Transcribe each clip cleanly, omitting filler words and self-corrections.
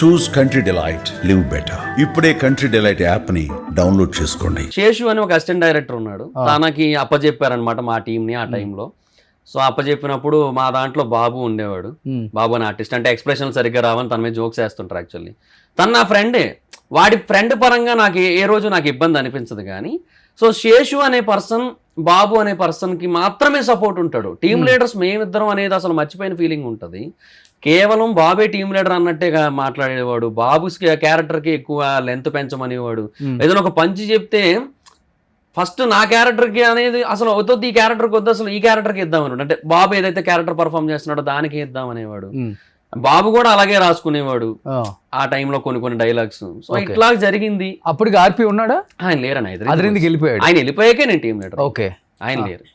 చూస్ country delight, live better. ఇప్పుడే country delight app ని download చేసుకోండి. శేషు అని ఒక అసిస్టెంట్ డైరెక్టర్ ఉన్నాడు. తనకి అప్పచెప్పారనమాట మా టీం ని ఆ టైంలో. సో అప్పచెప్పినప్పుడు మా దాంట్లో బాబు ఉండేవాడు. బాబు అని ఆర్టిస్ట్, అంటే ఎక్స్ప్రెషన్ సరిగ్గా రావని తన మీద జోక్స్ వేస్తుంటారు. యాక్చువల్లీ తను నా ఫ్రెండే. వాడి ఫ్రెండ్ పరంగా నాకు ఏ రోజు నాకు ఇబ్బంది అనిపించదు. కానీ సో శేషు అనే పర్సన్, బాబు అనే పర్సన్కి మాత్రమే సపోర్ట్ ఉంటాడు. టీమ్ లీడర్స్ మేమిద్దరం అనేది అసలు మర్చిపోయిన ఫీలింగ్ ఉంటుంది. కేవలం బాబే టీమ్ లీడర్ అన్నట్టేగా మాట్లాడేవాడు. బాబు క్యారెక్టర్కి ఎక్కువ లెంత్ పెంచమనేవాడు. ఏదైనా ఒక పంచి చెప్తే ఫస్ట్ నా క్యారెక్టర్కి అనేది అసలు వద్దు, ఈ క్యారెక్టర్కి వద్దు, అసలు ఈ క్యారెక్టర్కి ఇద్దామని. అంటే బాబు ఏదైతే క్యారెక్టర్ పర్ఫామ్ చేస్తున్నాడో దానికి ఇద్దామనేవాడు. బాబు కూడా అలాగే రాసుకునేవాడు ఆ టైంలో కొన్ని డైలాగ్స్. సో ఇట్లా జరిగింది. అప్పటికి ఆర్పి ఉన్నాడా? ఆయన లేరని వెళ్ళిపోయాడు. ఆయన వెళ్ళిపోయాకే నేను టీం లీడర్. ఓకే, ఆయన లేరు.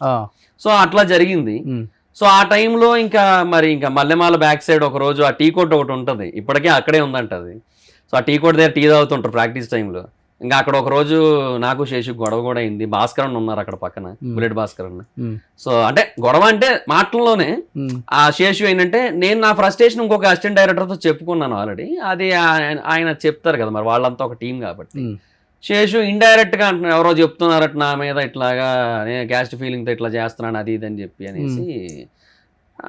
సో అట్లా జరిగింది. సో ఆ టైంలో ఇంకా మల్లెమాల బ్యాక్ సైడ్ ఒక రోజు ఆ టీ కోట్ ఒకటి ఉంటుంది, ఇప్పటికే అక్కడే ఉందంట అది. సో ఆ టీ కోట్ దగ్గర టీ తాగుతుంటారు ప్రాక్టీస్ టైంలో. ఇంకా అక్కడ ఒక రోజు నాకు శేషు గొడవ కూడా అయింది. భాస్కరన్ ఉన్నారు అక్కడ పక్కన, బుల్లెట్ భాస్కరన్. సో అంటే గొడవ అంటే మాటల్లోనే. ఆ శేషు ఏంటంటే నేను నా ఫ్రస్ట్రేషన్ ఇంకొక అసిస్టెంట్ డైరెక్టర్తో చెప్పుకున్నాను ఆల్రెడీ. అది ఆయన చెప్తారు కదా, మరి వాళ్ళంతా ఒక టీం కాబట్టి. శేషు ఇండైరెక్ట్ గా అంటున్నాడు, ఎవరో చెప్తున్నారట నా మీద ఇట్లాగా, నేను క్యాస్ట్ ఫీలింగ్తో ఇట్లా చేస్తున్నాను అది ఇది అని చెప్పి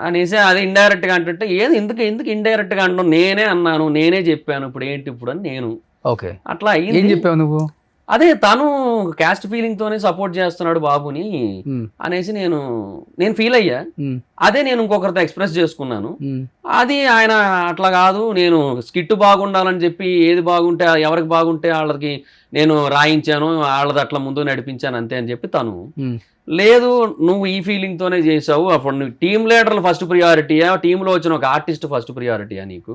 అనేసి అది ఇండైరెక్ట్ గా అంటుంటే, ఎందుకు ఇండైరెక్ట్ గా అంటున్నాను, నేనే అన్నాను, నేనే చెప్పాను, ఇప్పుడు ఏంటి ఇప్పుడు అని నేను. ఓకే, అట్లా ఏం చెప్పావు నువ్వు? అదే తను క్యాస్ట్ ఫీలింగ్ తోనే సపోర్ట్ చేస్తున్నాడు బాబుని అనేసి నేను ఫీల్ అయ్యా. అదే నేను ఇంకొకరితో ఎక్స్ప్రెస్ చేసుకున్నాను. అది ఆయన అట్లా కాదు, నేను స్కిట్ బాగుండాలని చెప్పి ఏది బాగుంటే ఎవరికి బాగుంటే వాళ్ళకి నేను రాయించాను, వాళ్ళది అట్లా ముందు నడిపించాను అంతే అని చెప్పి తను. లేదు, నువ్వు ఈ ఫీలింగ్ తోనే చేసావు, అప్పుడు నువ్వు టీమ్ లీడర్లు ఫస్ట్ ప్రియారిటీయా, టీంలో వచ్చిన ఒక ఆర్టిస్ట్ ఫస్ట్ ప్రియారిటీయా నీకు,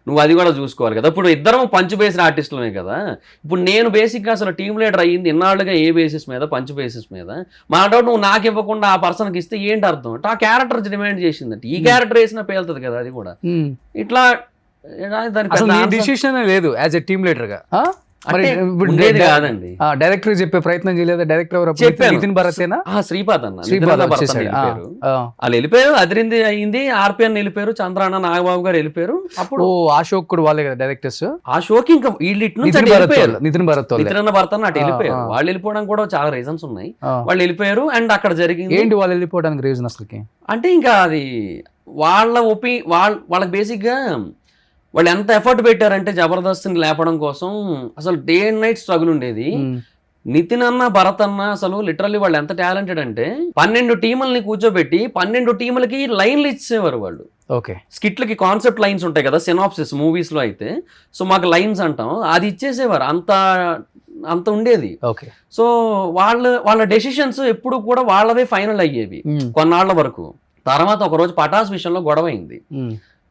నువ్వు అది కూడా చూసుకోవాలి కదా. ఇప్పుడు ఇద్దరం పంచ్ బేస్డ్ ఆర్టిస్టులమే కదా. ఇప్పుడు నేను బేసిక్గా అసలు టీమ్ లీడర్ అయ్యింది ఇన్నాళ్ళుగా ఏ బేసిస్ మీద, పంచ్ బేసిస్ మీద. మా డౌట్ నువ్వు నాకు ఇవ్వకుండా ఆ పర్సన్కి ఇస్తే ఏంటి అర్థం? ఆ క్యారెక్టర్ డిమాండ్ చేసిందంటే ఈ క్యారెక్టర్ వేసినా పేలుతుంది కదా అది కూడా. ఇట్లా దానికి డిసిషన్ లేదు యాజ్ ఎ టీమ్ లీడర్ గా. కాదండి, డైరెక్టర్ చెప్పే ప్రయత్నం చేయలేదు. డైరెక్టర్ నితిన్ భరతేనా? శ్రీపాద్ వాళ్ళు వెళ్ళిపోయారు. అదిరింది అయింది, ఆర్పిఎన్ వెళ్ళిపోయారు, చంద్రాన్న నాగబాబు గారు వెళ్ళిపోయారు. అప్పుడు అశోక్ కూడా వాళ్ళే కదా డైరెక్టర్స్. ఆ షోకి ఇంకా వీళ్ళు ఇటు నుంచి నితిన్ భరత్ అటు వెళ్ళిపోయారు. వాళ్ళు వెళ్ళిపోవడానికి కూడా చాలా రీజన్స్ ఉన్నాయి. వాళ్ళు వెళ్ళిపోయారు. అండ్ అక్కడ జరిగింది ఏంటి వాళ్ళు వెళ్ళిపోవడానికి రీజన్ అసలుకి అంటే ఇంకా అది వాళ్ళకి బేసిక్ గా వాళ్ళు ఎంత ఎఫర్ట్ పెట్టారంటే జబర్దస్త్ని లేపడం కోసం అసలు డే అండ్ నైట్ స్ట్రగుల్ ఉండేది. నితిన్ అన్న, భరత్ అన్న అసలు లిటరల్లీ వాళ్ళు ఎంత టాలెంటెడ్ అంటే 12 టీములని కూర్చోబెట్టి 12 టీములకి లైన్లు ఇచ్చేవారు వాళ్ళు. ఓకే, స్కిట్లకి కాన్సెప్ట్ లైన్స్ ఉంటాయి కదా సినాప్సిస్ మూవీస్ లో అయితే. సో మాకు లైన్స్ అంటాం, అది ఇచ్చేసేవారు. అంత ఉండేది. ఓకే, సో వాళ్ళ డెసిషన్స్ ఎప్పుడు కూడా వాళ్ళవే ఫైనల్ అయ్యేవి కొన్నాళ్ల వరకు. తర్వాత ఒక రోజు పటాస్ విషయంలో గొడవ అయింది.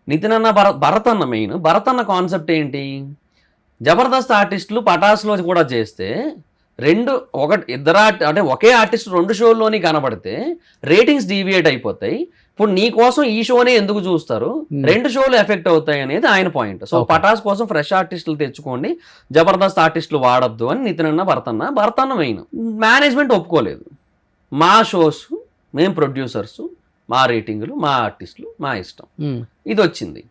నితిన్ అన్న, భరత్ అన్న మెయిన్. భరత్ అన్న కాన్సెప్ట్ ఏంటి, జబర్దస్త్ ఆర్టిస్టులు పటాస్లో కూడా చేస్తే అంటే ఒకే ఆర్టిస్ట్ 2 షోల్లోని కనబడితే రేటింగ్స్ డీవియేట్ అయిపోతాయి. ఇప్పుడు నీ కోసం ఈ షోనే ఎందుకు చూస్తారు, 2 షోలు ఎఫెక్ట్ అవుతాయి అనేది ఆయన పాయింట్. సో పటాస్ కోసం ఫ్రెష్ ఆర్టిస్టులు తెచ్చుకోండి, జబర్దస్త్ ఆర్టిస్టులు వాడద్దు అని నితిన్ అన్న, భరత్ అన్న మెయిన్. మేనేజ్మెంట్ ఒప్పుకోలేదు. మా షోస్ మేము ప్రొడ్యూసర్స్, మా రేటింగ్లు, మా ఆర్టిస్టులు, మా ఇష్టం, ఇది వచ్చింది.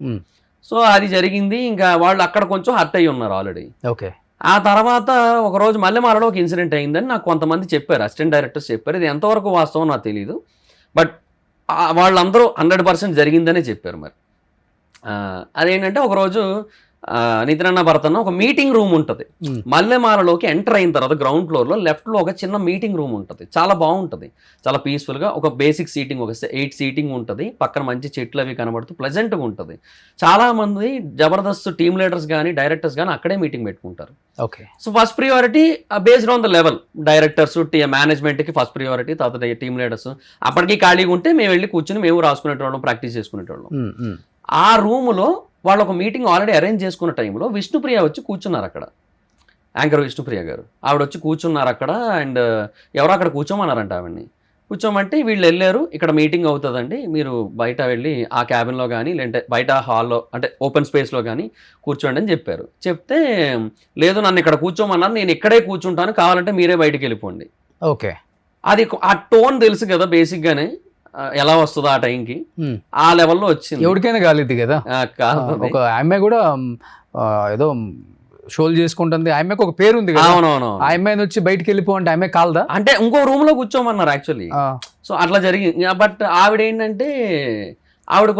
సో అది జరిగింది. ఇంకా వాళ్ళు అక్కడ కొంచెం హర్ట్ అయ్యి ఉన్నారు ఆల్రెడీ. ఓకే, ఆ తర్వాత ఒకరోజు మల్లెమాలలో ఒక ఇన్సిడెంట్ అయిందని నాకు కొంతమంది చెప్పారు, అసిస్టెంట్ డైరెక్టర్స్ చెప్పారు. ఇది ఎంతవరకు వాస్తవం నాకు తెలియదు, బట్ వాళ్ళందరూ 100% జరిగిందనే చెప్పారు. మరి అదేంటంటే ఒకరోజు నితిన్ అన్న, భరత్ అన్న ఒక మీటింగ్ రూమ్ ఉంటుంది మల్లెమాలలోకి ఎంటర్ అయిన తర్వాత. గ్రౌండ్ ఫ్లోర్లో లెఫ్ట్లో ఒక చిన్న మీటింగ్ రూమ్ ఉంటుంది, చాలా బాగుంటుంది, చాలా పీస్ఫుల్గా. ఒక బేసిక్ సీటింగ్, ఒక 8 సీటింగ్ ఉంటుంది, పక్కన మంచి చెట్లు అవి కనబడుతూ ప్లెజెంట్గా ఉంటుంది. చాలామంది జబర్దస్త్ టీమ్ లీడర్స్ కానీ డైరెక్టర్స్ కానీ అక్కడే మీటింగ్ పెట్టుకుంటారు. Okay, so first priority based on the level, directors మేనేజ్మెంట్కి ఫస్ట్ ప్రియారిటీ, తర్వాత టీమ్ లీడర్స్. అప్పటికి ఖాళీగా ఉంటే మేము వెళ్ళి కూర్చొని మేము రాసుకునేటోళ్ళం, ప్రాక్టీస్ చేసుకునేటోళ్ళం. ఆ రూములో వాళ్ళు ఒక మీటింగ్ ఆల్రెడీ అరేంజ్ చేసుకున్న టైంలో విష్ణుప్రియ వచ్చి కూర్చున్నారు అక్కడ. యాంకర్ విష్ణుప్రియ గారు ఆవిడ వచ్చి కూర్చున్నారు అక్కడ. అండ్ ఎవరో అక్కడ కూర్చోమన్నారంట ఆవిడ్ని. కూర్చోమంటే వీళ్ళు వెళ్ళారు, ఇక్కడ మీటింగ్ అవుతుందండి, మీరు బయట వెళ్ళి ఆ క్యాబిన్లో కానీ లేదంటే బయట హాల్లో అంటే ఓపెన్ స్పేస్లో కానీ కూర్చోండి అని చెప్పారు. చెప్తే లేదు, నన్ను ఇక్కడ కూర్చోమన్నారు, నేను ఇక్కడే కూర్చుంటాను, కావాలంటే మీరే బయటికి వెళ్ళిపోండి. ఓకే, అది ఆ టోన్ తెలుసు కదా బేసిక్గానే. ఎలా వస్తుందో ఆ టైంకి Hmm. ఆ లెవెల్లో వచ్చింది. ఎవరికైనా కాలేదు కదా. కాదు. ఒక ఆమె కూడా ఏదో షోలు చేసుకుంటుంది, ఆమెకు ఒక పేరు ఉంది కదా. అవునవును. ఆ అమ్మాయిని వచ్చి బయటికి వెళ్ళిపో అంటే ఆమె కాలదా. అంటే ఇంకో రూమ్ లో కూర్చోమన్నారు యాక్చువల్లీ. సో అట్లా జరిగింది. బట్ ఆవిడ ఏంటంటే ఆవిడ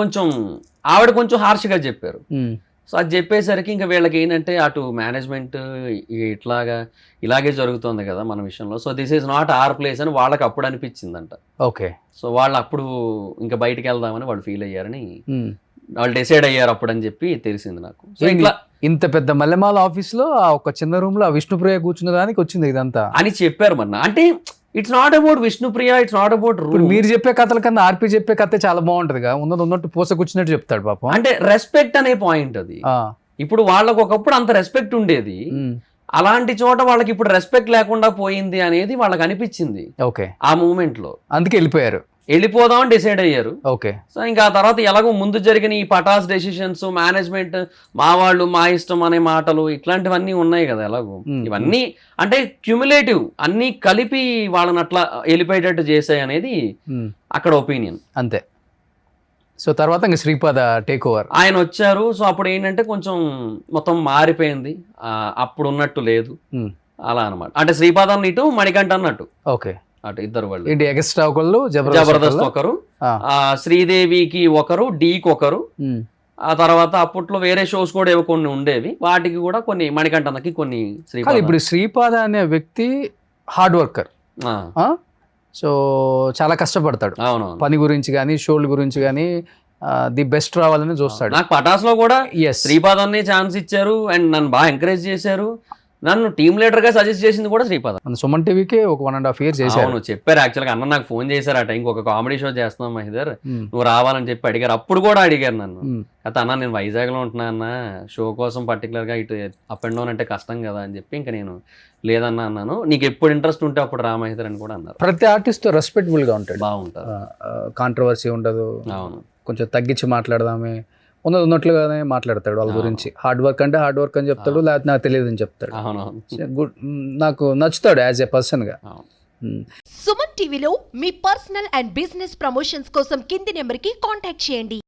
కొంచెం హార్ష్గా చెప్పారు. సో అది చెప్పేసరికి ఇంకా వీళ్ళకి ఏంటంటే అటు మేనేజ్మెంట్ ఇలాగే జరుగుతుంది కదా మన విషయంలో, so this is not our place అని వాళ్ళకి అప్పుడు అనిపించిందంట. ఓకే. సో వాళ్ళు అప్పుడు ఇంకా బయటికి వెళ్దామని వాళ్ళు ఫీల్ అయ్యారని వాళ్ళు డిసైడ్ అయ్యారు అప్పుడు అని చెప్పి తెలిసింది నాకు. సో ఇట్లా ఇంత పెద్ద మల్లెమాల ఆఫీస్ లో ఆ ఒక చిన్న రూమ్ లో ఆ విష్ణుప్రియ కూర్చున్న దానికి వచ్చింది ఇదంతా అని చెప్పారు మన. అంటే it's not about Vishnupriya, it's not about ఇప్పుడు మీరు చెప్పే కథల కన్నా ఆర్పి చెప్పే కథ చాలా బాగుంటదిగా. ఉన్నట్టు పూస కూర్చున్నట్టు చెప్తాడు పాపం. అంటే రెస్పెక్ట్ అనే పాయింట్ అది. ఇప్పుడు వాళ్ళకు ఒకప్పుడు అంత రెస్పెక్ట్ ఉండేది, అలాంటి చోట వాళ్ళకి ఇప్పుడు రెస్పెక్ట్ లేకుండా పోయింది అనేది వాళ్ళకి అనిపించింది. ఓకే. ఆ మూమెంట్ లో అందుకే వెళ్ళిపోయారు, వెళ్ళిపోదామని డిసైడ్ అయ్యారు. ఓకే. సో ఇంకా ఆ తర్వాత ఎలాగో ముందు జరిగిన ఈ పటాస్ డెసిషన్స్, మేనేజ్మెంట్ మా వాళ్ళు మా ఇష్టం అనే మాటలు ఇట్లాంటివన్నీ ఉన్నాయి కదా. ఎలాగో ఇవన్నీ అంటే క్యుములేటివ్ అన్ని కలిపి వాళ్ళని అట్లా వెళ్ళిపోయేటట్టు చేసాయి అనేది అక్కడ ఒపీనియన్ అంతే. సో తర్వాత ఇంకా శ్రీపాద టేక్ ఓవర్ ఆయన వచ్చారు. సో అప్పుడు ఏంటంటే కొంచెం మొత్తం మారిపోయింది, అప్పుడు ఉన్నట్టు లేదు అలా అనమాట. అంటే శ్రీపాద ఇటు మణికంఠ అన్నట్టు. ఓకే. అటు ఇద్దరు వాళ్ళు ఏంటి ఎక్స్ట్రా ఒకళ్ళు, జబర్దస్త్ ఒకరు, శ్రీదేవికి ఒకరు, డీకి ఒకరు. ఆ తర్వాత అప్పట్లో వేరే షోస్ కూడా ఏవో కొన్ని ఉండేవి, వాటికి కూడా కొన్ని మణికంఠకి కొన్ని. ఇప్పుడు శ్రీపాద అనే వ్యక్తి హార్డ్ వర్కర్, సో చాలా కష్టపడతాడు. అవునవును. పని గురించి కానీ షోల గురించి కానీ ది బెస్ట్ రావాలని చూస్తాడు. నాకు పటాస్ లో కూడా శ్రీపాదాన్ని ఛాన్స్ ఇచ్చారు అండ్ నన్ను బాగా ఎంకరేజ్ చేశారు. నన్ను టీమ్ లీడర్ గా సజెస్ట్ చేసింది కూడా శ్రీపాద. సుమన్ టీవీకి ఒక 1.5 years చేశారు. చెప్పారు యాక్చువల్గా. అన్న నాకు ఫోన్ చేశారు ఆ టైంకి, ఒక కామెడీ షో చేస్తున్నాం మహిదర్, నువ్వు రావాలని చెప్పి అడిగారు. అప్పుడు కూడా అడిగారు నన్ను, అయితే అన్న నేను వైజాగ్ లో ఉంటున్నా అన్న, షో కోసం పర్టికులర్ గా ఇటు అప్ అండ్ డౌన్ అంటే కష్టం కదా అని చెప్పి ఇంకా నేను లేదన్నా అన్నాను. నీకు ఎప్పుడు ఇంట్రెస్ట్ ఉంటే అప్పుడు రా మహిదర్ అని కూడా అన్నారు. ప్రతి ఆర్టిస్ట్ తో రెస్పెక్టబుల్ గా ఉంటాడు, బాగుంటారు, కాంట్రవర్సీ ఉండదు. అవును, కొంచెం తగ్గించి మాట్లాడదామే, ఉన్నట్లుగానే మాట్లాడతాడు వాళ్ళ గురించి. హార్డ్ వర్క్ అంటే హార్డ్ వర్క్ అని చెప్తాడు, లేకపోతే నాకు తెలియదు అని చెప్తాడు. గుడ్, నాకు నచ్చుతాడు యాజ్ ఎ పర్సన్ గా. సుమన్ టీవీలో మీ పర్సనల్ అండ్ బిజినెస్ ప్రమోషన్స్ కోసం కింది నెంబర్కి కాంటాక్ట్ చేయండి.